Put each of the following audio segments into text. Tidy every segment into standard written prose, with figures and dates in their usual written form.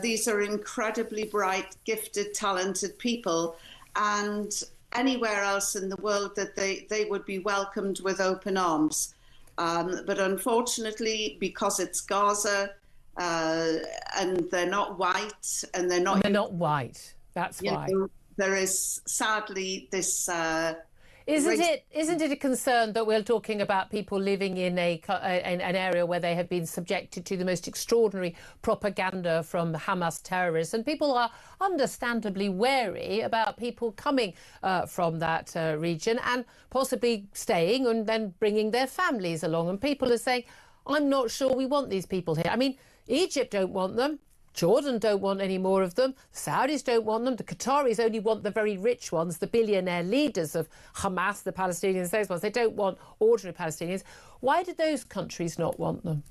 These are incredibly bright, gifted, talented people, and anywhere else in the world that they would be welcomed with open arms. But unfortunately, because it's Gaza, and they're not white, and they're not white. That's why there is sadly this. Isn't it a concern that we're talking about people living in an area where they have been subjected to the most extraordinary propaganda from Hamas terrorists, and people are understandably wary about people coming from that region and possibly staying and then bringing their families along, and people are saying, I'm not sure we want these people here. I mean, Egypt don't want them. Jordan don't want any more of them. The Saudis don't want them. The Qataris only want the very rich ones, the billionaire leaders of Hamas, the Palestinians, those ones. They don't want ordinary Palestinians. Why do those countries not want them?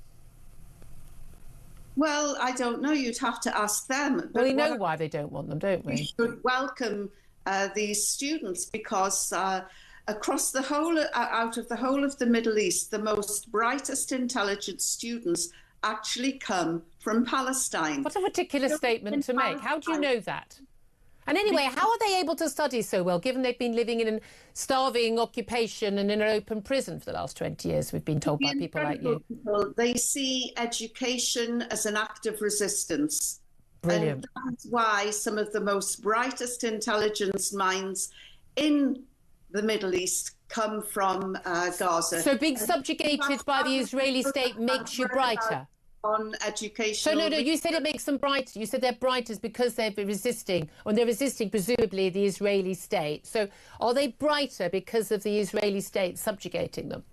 Well, I don't know. You'd have to ask them. Well, we know why they don't want them, don't we? We should welcome these students because across the whole, out of the whole of the Middle East, the most brightest, intelligent students actually come from Palestine. What a ridiculous statement to make. How do you know that? And anyway, how are they able to study so well, given they've been living in a starving occupation and in an open prison for the last 20 years, we've been told by people like you? They see education as an act of resistance. Brilliant. And that's why some of the most brightest intelligence minds in the Middle East come from Gaza. So being subjugated by the Israeli state makes you brighter? On education. So no, you said it makes them brighter. You said they're brighter because they're resisting, or they're resisting presumably the Israeli state. So are they brighter because of the Israeli state subjugating them?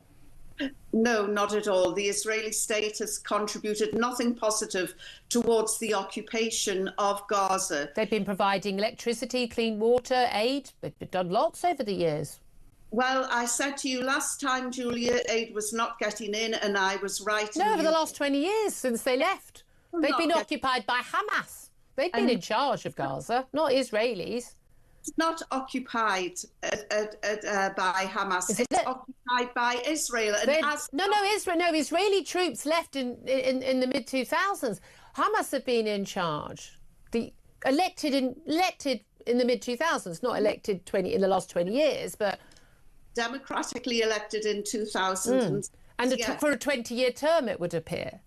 No, not at all. The Israeli state has contributed nothing positive towards the occupation of Gaza. They've been providing electricity, clean water, aid. They've done lots over the years. Well, I said to you last time, Julia, aid was not getting in, and I was right. No, over the last 20 years since they left. They've been occupied by Hamas. They've been in charge of Gaza, not Israelis. It's not occupied by Hamas. It's occupied by Israel. No, Israeli troops left in the mid-2000s. Hamas have been in charge. Elected in the mid-2000s, not elected in the last 20 years, but democratically elected in 2000. And for a 20-year term, it would appear.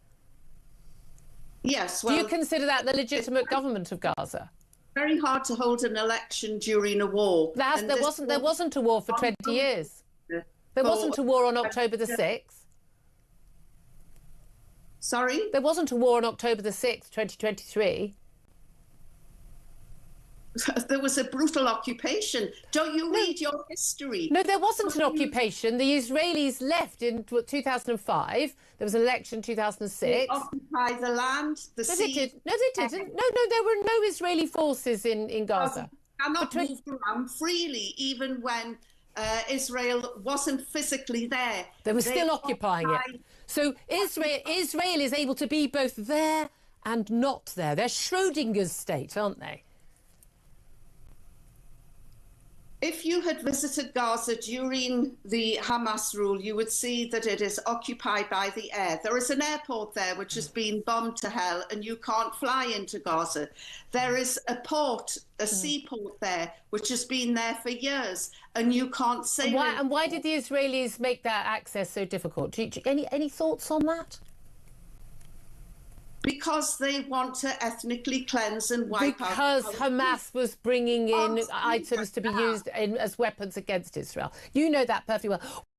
Yes. Well, do you consider that the legitimate government of Gaza? Very hard to hold an election during a war. There wasn't a war for 20 years. There wasn't a war on October the 6th. Sorry? There wasn't a war on October the 6th, 2023. There was a brutal occupation. Don't you read your history? No, there wasn't an occupation. The Israelis left in 2005. There was an election in 2006. They occupied the land, the sea. No, they didn't. No, there were no Israeli forces in Gaza. Cannot move around freely, even when Israel wasn't physically there. They were still occupying it. So Israel is able to be both there and not there. They're Schrodinger's state, aren't they? If you had visited Gaza during the Hamas rule, you would see that it is occupied by the air. There is an airport there which has been bombed to hell, and you can't fly into Gaza. There is a port, a seaport there, which has been there for years, and you can't sail. And why did the Israelis make that access so difficult? Any thoughts on that? Because they want to ethnically cleanse and wipe out. Because Hamas was bringing in items to be used as weapons against Israel. You know that perfectly well.